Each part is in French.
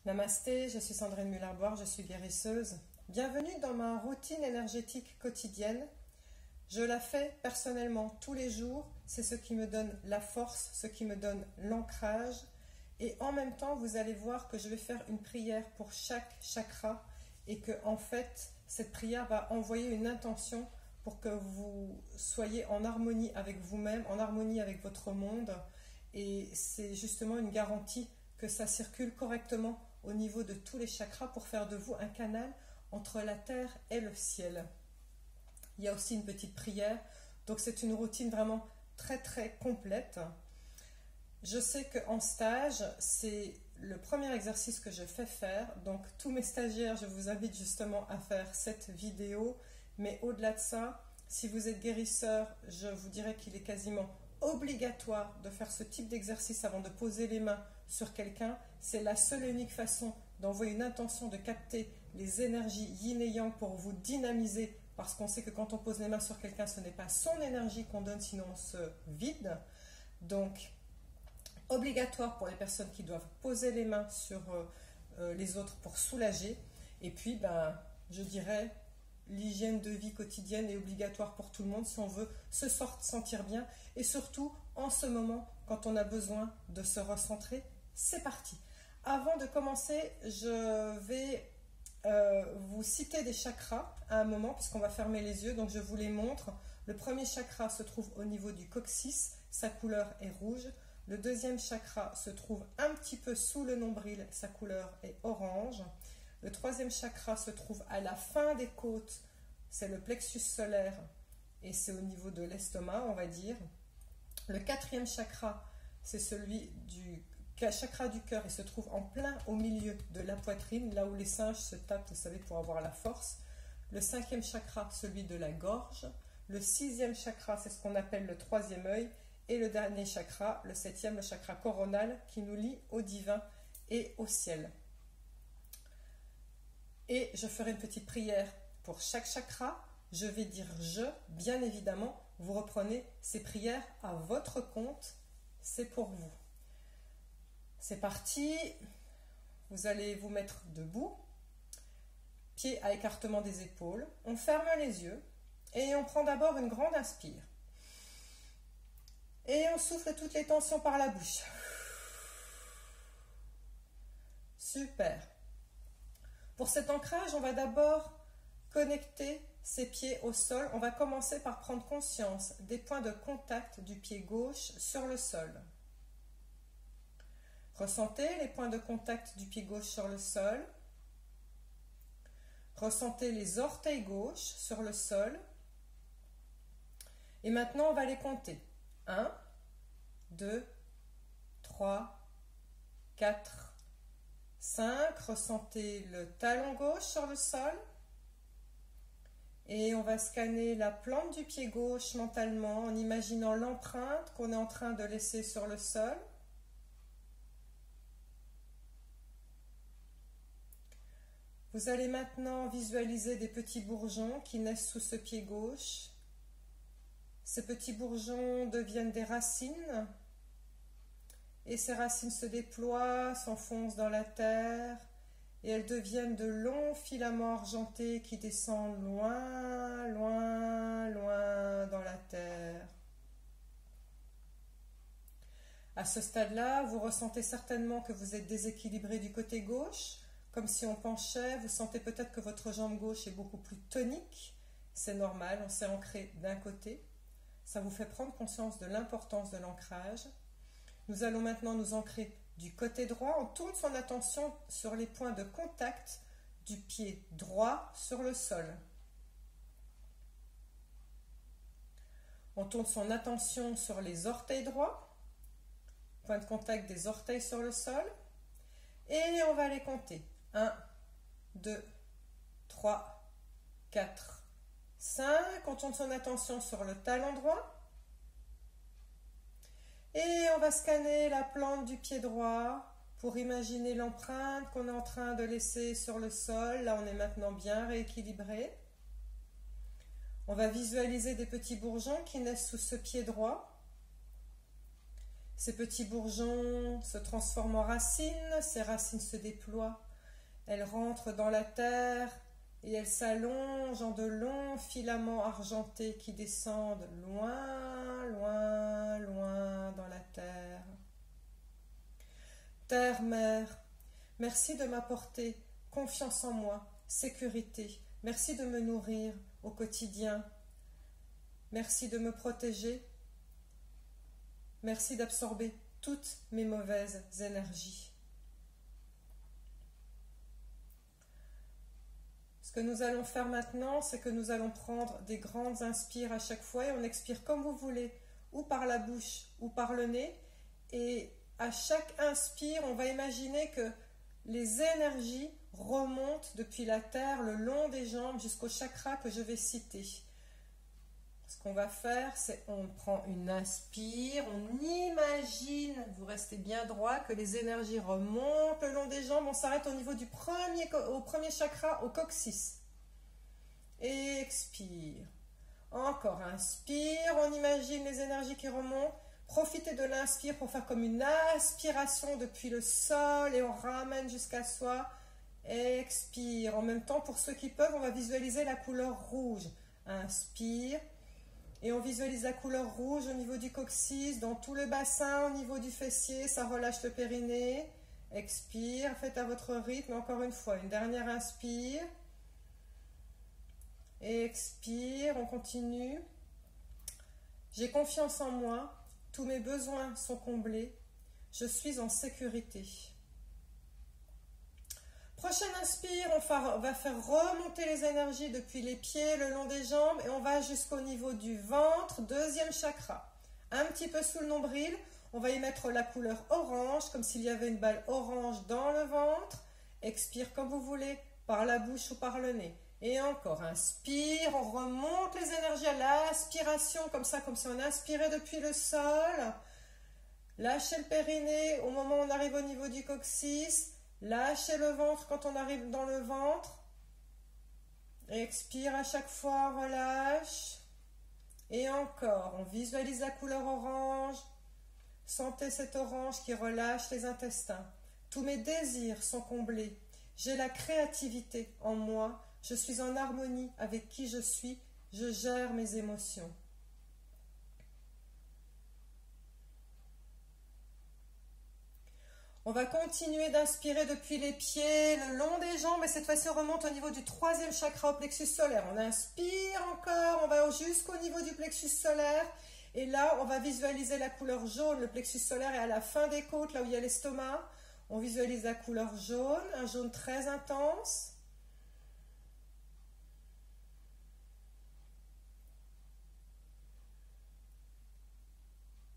Namasté, je suis Sandrine Muller-Boire, je suis guérisseuse. Bienvenue dans ma routine énergétique quotidienne. Je la fais personnellement tous les jours. C'est ce qui me donne la force, ce qui me donne l'ancrage. Et en même temps, vous allez voir que je vais faire une prière pour chaque chakra et que en fait, cette prière va envoyer une intention pour que vous soyez en harmonie avec vous-même, en harmonie avec votre monde. Et c'est justement une garantie que ça circule correctement au niveau de tous les chakras pour faire de vous un canal entre la terre et le ciel. Il y a aussi une petite prière, donc c'est une routine vraiment très complète. Je sais qu'en stage, c'est le premier exercice que je fais faire, donc tous mes stagiaires, je vous invite justement à faire cette vidéo, mais au-delà de ça, si vous êtes guérisseur, je vous dirais qu'il est quasiment obligatoire de faire ce type d'exercice avant de poser les mains sur quelqu'un. C'est la seule et unique façon d'envoyer une intention, de capter les énergies yin et yang pour vous dynamiser, parce qu'on sait que quand on pose les mains sur quelqu'un, ce n'est pas son énergie qu'on donne, sinon on se vide. Donc, obligatoire pour les personnes qui doivent poser les mains sur les autres pour soulager. Et puis, je dirais, l'hygiène de vie quotidienne est obligatoire pour tout le monde si on veut se sentir bien. Et surtout, en ce moment, quand on a besoin de se recentrer, c'est parti. Avant de commencer, je vais vous citer des chakras à un moment, puisqu'on va fermer les yeux, donc je vous les montre. Le premier chakra se trouve au niveau du coccyx, sa couleur est rouge. Le deuxième chakra se trouve un petit peu sous le nombril, sa couleur est orange. Le troisième chakra se trouve à la fin des côtes, c'est le plexus solaire et c'est au niveau de l'estomac, on va dire. Le quatrième chakra, c'est celui du chakra du cœur et se trouve en plein au milieu de la poitrine, là où les singes se tapent, vous savez, pour avoir la force. Le cinquième chakra, celui de la gorge. Le sixième chakra, c'est ce qu'on appelle le troisième œil. Et le dernier chakra, le septième, le chakra coronal, qui nous lie au divin et au ciel. Et je ferai une petite prière pour chaque chakra. Je vais dire « je », bien évidemment. Vous reprenez ces prières à votre compte. C'est pour vous. C'est parti. Vous allez vous mettre debout. Pieds à écartement des épaules. On ferme les yeux. Et on prend d'abord une grande inspire. Et on souffle toutes les tensions par la bouche. Super. Pour cet ancrage, on va d'abord connecter ses pieds au sol. On va commencer par prendre conscience des points de contact du pied gauche sur le sol. Ressentez les points de contact du pied gauche sur le sol. Ressentez les orteils gauches sur le sol. Et maintenant, on va les compter. 1, 2, 3, 4, 5. Ressentez le talon gauche sur le sol. Et on va scanner la plante du pied gauche mentalement en imaginant l'empreinte qu'on est en train de laisser sur le sol. Vous allez maintenant visualiser des petits bourgeons qui naissent sous ce pied gauche. Ces petits bourgeons deviennent des racines et ces racines se déploient, s'enfoncent dans la terre et elles deviennent de longs filaments argentés qui descendent loin dans la terre. À ce stade-là, vous ressentez certainement que vous êtes déséquilibré du côté gauche, comme si on penchait. Vous sentez peut-être que votre jambe gauche est beaucoup plus tonique. C'est normal, on s'est ancré d'un côté. Ça vous fait prendre conscience de l'importance de l'ancrage. Nous allons maintenant nous ancrer du côté droit. On tourne son attention sur les points de contact du pied droit sur le sol. On tourne son attention sur les orteils droits. Point de contact des orteils sur le sol. Et on va les compter. 1, 2, 3, 4, 5. On tourne son attention sur le talon droit. Et on va scanner la plante du pied droit pour imaginer l'empreinte qu'on est en train de laisser sur le sol. Là, on est maintenant bien rééquilibré. On va visualiser des petits bourgeons qui naissent sous ce pied droit. Ces petits bourgeons se transforment en racines, ces racines se déploient, elles rentrent dans la terre et elles s'allongent en de longs filaments argentés qui descendent loin, loin, loin dans la terre. Terre-mère, merci de m'apporter confiance en moi, sécurité, merci de me nourrir au quotidien, merci de me protéger, merci d'absorber toutes mes mauvaises énergies. Ce que nous allons faire maintenant, c'est que nous allons prendre des grandes inspires à chaque fois et on expire comme vous voulez, ou par la bouche ou par le nez. Et à chaque inspire, on va imaginer que les énergies remontent depuis la terre le long des jambes jusqu'au chakra que je vais citer. Ce qu'on va faire, c'est on prend une inspire, on imagine, vous restez bien droit, que les énergies remontent le long des jambes. On s'arrête au niveau du premier chakra, au coccyx. Expire. Encore inspire, on imagine les énergies qui remontent. Profitez de l'inspire pour faire comme une aspiration depuis le sol et on ramène jusqu'à soi. Expire. En même temps, pour ceux qui peuvent, on va visualiser la couleur rouge. Inspire. Et on visualise la couleur rouge au niveau du coccyx, dans tout le bassin, au niveau du fessier, ça relâche le périnée. Expire, faites à votre rythme, encore une fois, une dernière inspire. Expire, on continue. J'ai confiance en moi, tous mes besoins sont comblés, je suis en sécurité. Prochaine inspire, on va faire remonter les énergies depuis les pieds, le long des jambes et on va jusqu'au niveau du ventre, deuxième chakra. Un petit peu sous le nombril, on va y mettre la couleur orange, comme s'il y avait une balle orange dans le ventre. Expire comme vous voulez, par la bouche ou par le nez. Et encore, inspire, on remonte les énergies à l'aspiration, comme si on inspirait depuis le sol. Lâchez le périnée au moment où on arrive au niveau du coccyx. Lâchez le ventre quand on arrive dans le ventre. Expire à chaque fois, relâche. Et encore, on visualise la couleur orange. Sentez cette orange qui relâche les intestins. Tous mes désirs sont comblés. J'ai la créativité en moi. Je suis en harmonie avec qui je suis. Je gère mes émotions. On va continuer d'inspirer depuis les pieds, le long des jambes, et cette fois-ci on remonte au niveau du troisième chakra, au plexus solaire. On inspire encore, on va jusqu'au niveau du plexus solaire, et là on va visualiser la couleur jaune. Le plexus solaire est à la fin des côtes, là où il y a l'estomac. On visualise la couleur jaune, un jaune très intense.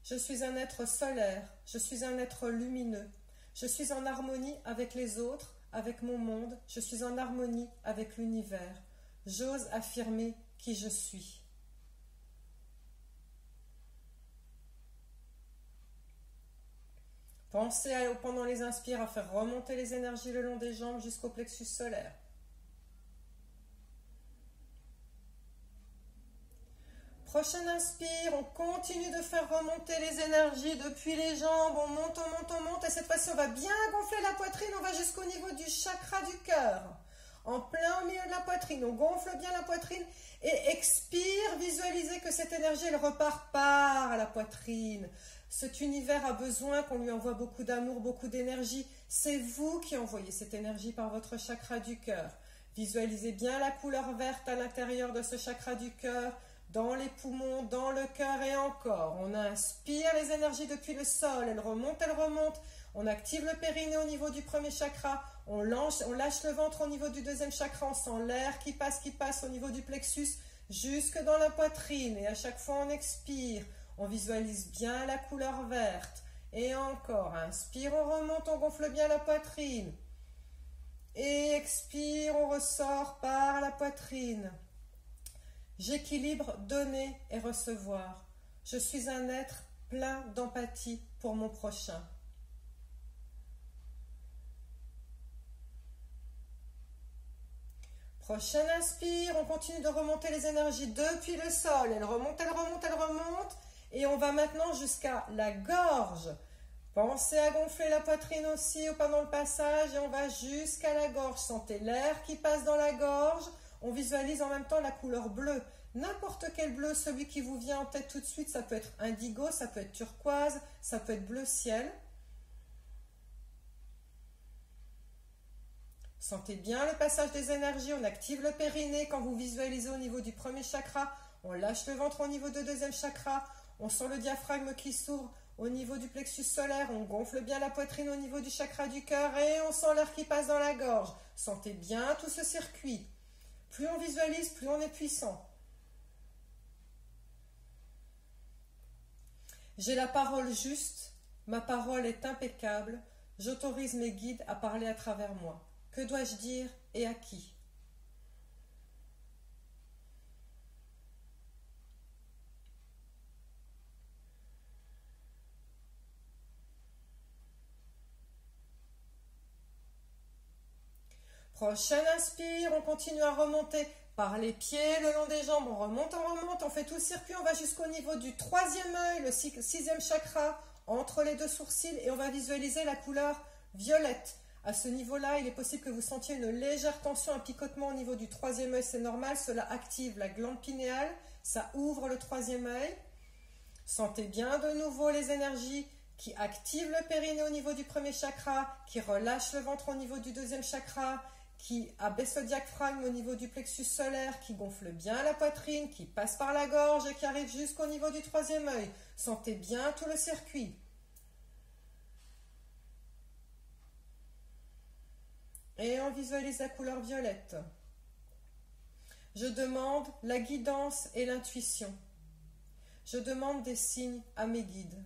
Je suis un être solaire, je suis un être lumineux. Je suis en harmonie avec les autres, avec mon monde. Je suis en harmonie avec l'univers. J'ose affirmer qui je suis. Pensez pendant les inspires à faire remonter les énergies le long des jambes jusqu'au plexus solaire. Prochaine inspire, on continue de faire remonter les énergies depuis les jambes, on monte, et cette fois-ci on va bien gonfler la poitrine, on va jusqu'au niveau du chakra du cœur. En plein au milieu de la poitrine, on gonfle bien la poitrine et expire, visualisez que cette énergie elle repart par la poitrine. Cet univers a besoin qu'on lui envoie beaucoup d'amour, beaucoup d'énergie. C'est vous qui envoyez cette énergie par votre chakra du cœur. Visualisez bien la couleur verte à l'intérieur de ce chakra du cœur, dans les poumons, dans le cœur et encore. On inspire les énergies depuis le sol, elles remontent. On active le périnée au niveau du premier chakra, on lâche le ventre au niveau du deuxième chakra, on sent l'air qui passe au niveau du plexus jusque dans la poitrine. Et à chaque fois on expire, on visualise bien la couleur verte. Et encore, inspire, on remonte, on gonfle bien la poitrine. Et expire, on ressort par la poitrine. J'équilibre donner et recevoir. Je suis un être plein d'empathie pour mon prochain. Prochaine inspire, on continue de remonter les énergies depuis le sol. Elles remontent. Et on va maintenant jusqu'à la gorge. Pensez à gonfler la poitrine aussi pendant le passage et on va jusqu'à la gorge. Sentez l'air qui passe dans la gorge. On visualise en même temps la couleur bleue. N'importe quel bleu, celui qui vous vient en tête tout de suite, ça peut être indigo, ça peut être turquoise, ça peut être bleu ciel. Sentez bien le passage des énergies, on active le périnée quand vous visualisez au niveau du premier chakra, on lâche le ventre au niveau du deuxième chakra, on sent le diaphragme qui s'ouvre au niveau du plexus solaire, on gonfle bien la poitrine au niveau du chakra du cœur et on sent l'air qui passe dans la gorge. Sentez bien tout ce circuit. Plus on visualise, plus on est puissant. J'ai la parole juste, ma parole est impeccable, j'autorise mes guides à parler à travers moi. Que dois-je dire et à qui? Prochaine inspire, on continue à remonter par les pieds, le long des jambes, on remonte, on fait tout le circuit, on va jusqu'au niveau du troisième œil, le sixième chakra, entre les deux sourcils et on va visualiser la couleur violette. À ce niveau-là, il est possible que vous sentiez une légère tension, un picotement au niveau du troisième œil, c'est normal, cela active la glande pinéale, ça ouvre le troisième œil. Sentez bien de nouveau les énergies qui activent le périnée au niveau du premier chakra, qui relâchent le ventre au niveau du deuxième chakra, qui abaisse le diaphragme au niveau du plexus solaire, qui gonfle bien la poitrine, qui passe par la gorge et qui arrive jusqu'au niveau du troisième œil. Sentez bien tout le circuit. Et on visualise la couleur violette. Je demande la guidance et l'intuition. Je demande des signes à mes guides.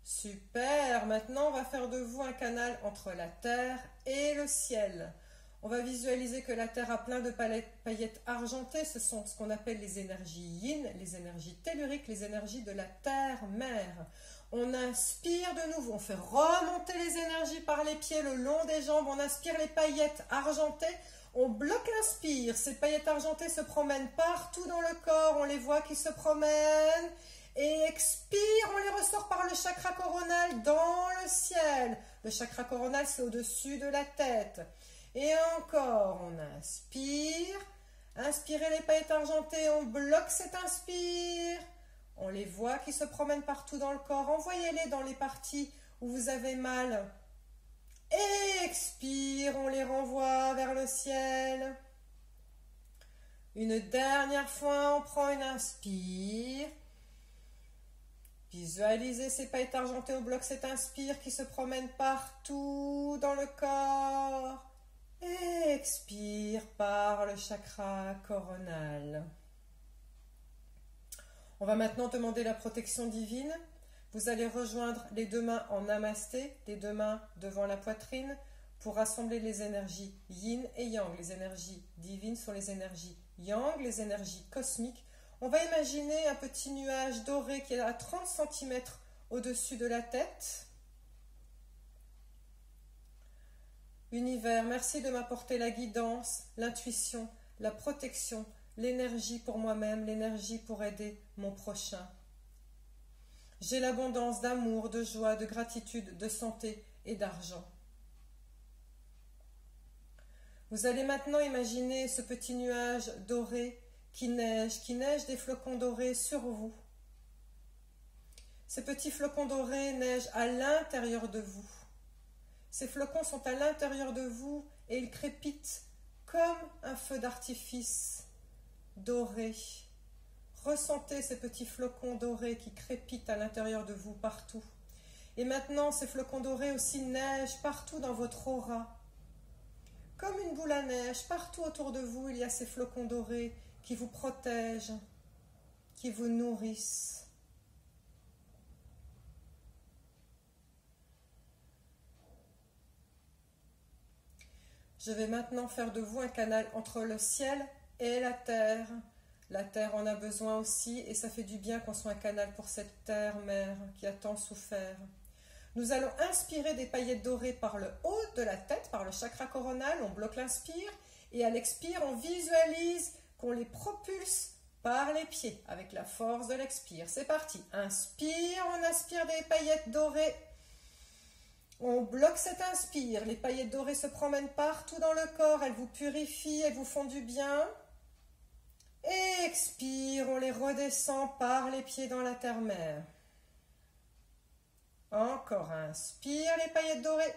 Super, maintenant on va faire de vous un canal entre la terre et le ciel. On va visualiser que la terre a plein de paillettes argentées, ce sont ce qu'on appelle les énergies yin, les énergies telluriques, les énergies de la terre-mère. On inspire de nouveau, on fait remonter les énergies par les pieds le long des jambes, on inspire les paillettes argentées, on bloque l'inspire, ces paillettes argentées se promènent partout dans le corps, on les voit qui se promènent. Et expire, on les ressort par le chakra coronal dans le ciel. Le chakra coronal, c'est au-dessus de la tête. Et encore, on inspire. Inspirez les paillettes argentées, on bloque cet inspire. On les voit qui se promènent partout dans le corps. Envoyez-les dans les parties où vous avez mal. Et expire, on les renvoie vers le ciel. Une dernière fois, on prend une inspire. Visualisez ces paillettes argentées au bloc, cet inspire qui se promène partout dans le corps. Et expire par le chakra coronal. On va maintenant demander la protection divine. Vous allez rejoindre les deux mains en namasté, les deux mains devant la poitrine, pour rassembler les énergies yin et yang. Les énergies divines sont les énergies yang, les énergies cosmiques. On va imaginer un petit nuage doré qui est à 30 cm au-dessus de la tête. Univers, merci de m'apporter la guidance, l'intuition, la protection, l'énergie pour moi-même, l'énergie pour aider mon prochain. J'ai l'abondance d'amour, de joie, de gratitude, de santé et d'argent. Vous allez maintenant imaginer ce petit nuage doré qui neige des flocons dorés sur vous. Ces petits flocons dorés neigent à l'intérieur de vous. Ces flocons sont à l'intérieur de vous et ils crépitent comme un feu d'artifice doré. Ressentez ces petits flocons dorés qui crépitent à l'intérieur de vous partout. Et maintenant, ces flocons dorés aussi neigent partout dans votre aura. Comme une boule à neige, partout autour de vous, il y a ces flocons dorés qui vous protègent, qui vous nourrissent. Je vais maintenant faire de vous un canal entre le ciel et la terre. La terre en a besoin aussi et ça fait du bien qu'on soit un canal pour cette terre-mère qui a tant souffert. Nous allons inspirer des paillettes dorées par le haut de la tête, par le chakra coronal. On bloque l'inspire et à l'expire, on visualise qu'on les propulse par les pieds avec la force de l'expire. C'est parti. Inspire, on aspire des paillettes dorées. On bloque cet inspire. Les paillettes dorées se promènent partout dans le corps. Elles vous purifient, elles vous font du bien. Et expire, on les redescend par les pieds dans la terre-mère. Encore inspire les paillettes dorées.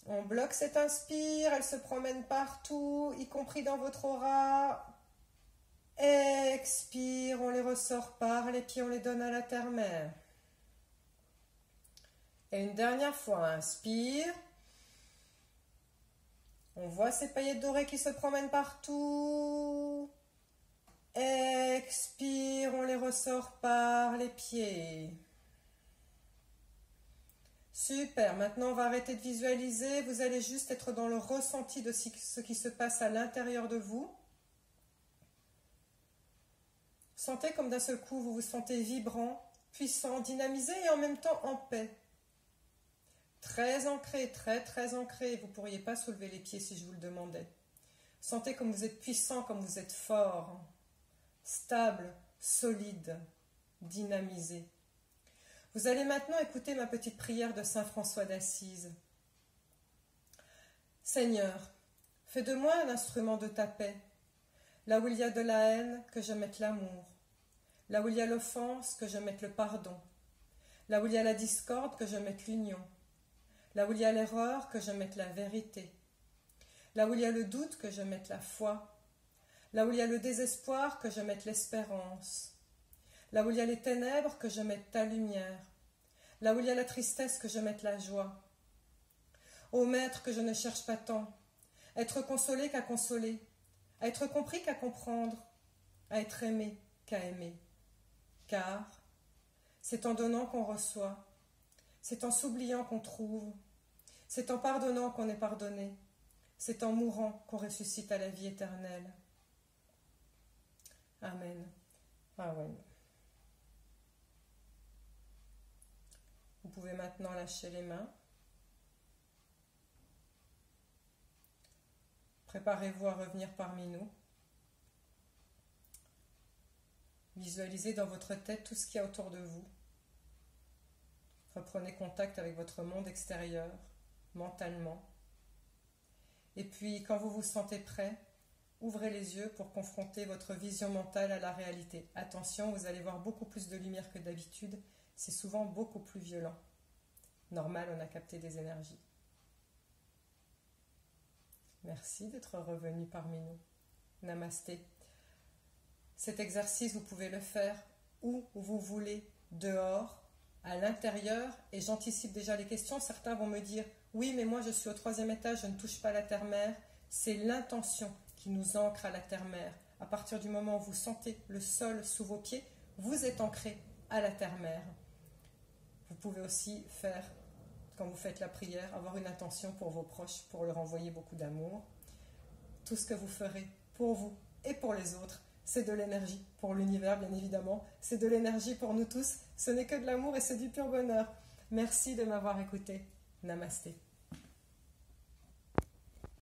On bloque cet inspire, elles se promènent partout, y compris dans votre aura. Expire, on les ressort par les pieds, on les donne à la terre-mère. Et une dernière fois, inspire. On voit ces paillettes dorées qui se promènent partout. Expire, on les ressort par les pieds. Super, maintenant on va arrêter de visualiser, vous allez juste être dans le ressenti de ce qui se passe à l'intérieur de vous. Sentez comme d'un seul coup vous vous sentez vibrant, puissant, dynamisé et en même temps en paix. Très ancré, très ancré, vous ne pourriez pas soulever les pieds si je vous le demandais. Sentez comme vous êtes puissant, comme vous êtes fort, stable, solide, dynamisé. Vous allez maintenant écouter ma petite prière de Saint François d'Assise. Seigneur, fais de moi un instrument de ta paix. Là où il y a de la haine, que je mette l'amour. Là où il y a l'offense, que je mette le pardon. Là où il y a la discorde, que je mette l'union. Là où il y a l'erreur, que je mette la vérité. Là où il y a le doute, que je mette la foi. Là où il y a le désespoir, que je mette l'espérance. Là où il y a les ténèbres, que je mette ta lumière. Là où il y a la tristesse, que je mette la joie. Ô Maître, que je ne cherche pas tant, à être consolé qu'à consoler, à être compris qu'à comprendre, à être aimé qu'à aimer. Car c'est en donnant qu'on reçoit, c'est en s'oubliant qu'on trouve, c'est en pardonnant qu'on est pardonné, c'est en mourant qu'on ressuscite à la vie éternelle. Amen. Amen. Vous pouvez maintenant lâcher les mains. Préparez-vous à revenir parmi nous. Visualisez dans votre tête tout ce qu'il y a autour de vous. Reprenez contact avec votre monde extérieur, mentalement. Et puis, quand vous vous sentez prêt, ouvrez les yeux pour confronter votre vision mentale à la réalité. Attention, vous allez voir beaucoup plus de lumière que d'habitude. C'est souvent beaucoup plus violent. Normal, on a capté des énergies. Merci d'être revenu parmi nous. Namasté. Cet exercice, vous pouvez le faire où vous voulez, dehors, à l'intérieur. Et j'anticipe déjà les questions. Certains vont me dire, oui, mais moi je suis au 3e étage, je ne touche pas la terre-mère. C'est l'intention qui nous ancre à la terre-mère. À partir du moment où vous sentez le sol sous vos pieds, vous êtes ancré à la terre-mère. Vous pouvez aussi faire, quand vous faites la prière, avoir une intention pour vos proches, pour leur envoyer beaucoup d'amour. Tout ce que vous ferez pour vous et pour les autres, c'est de l'énergie pour l'univers, bien évidemment. C'est de l'énergie pour nous tous. Ce n'est que de l'amour et c'est du pur bonheur. Merci de m'avoir écouté. Namasté.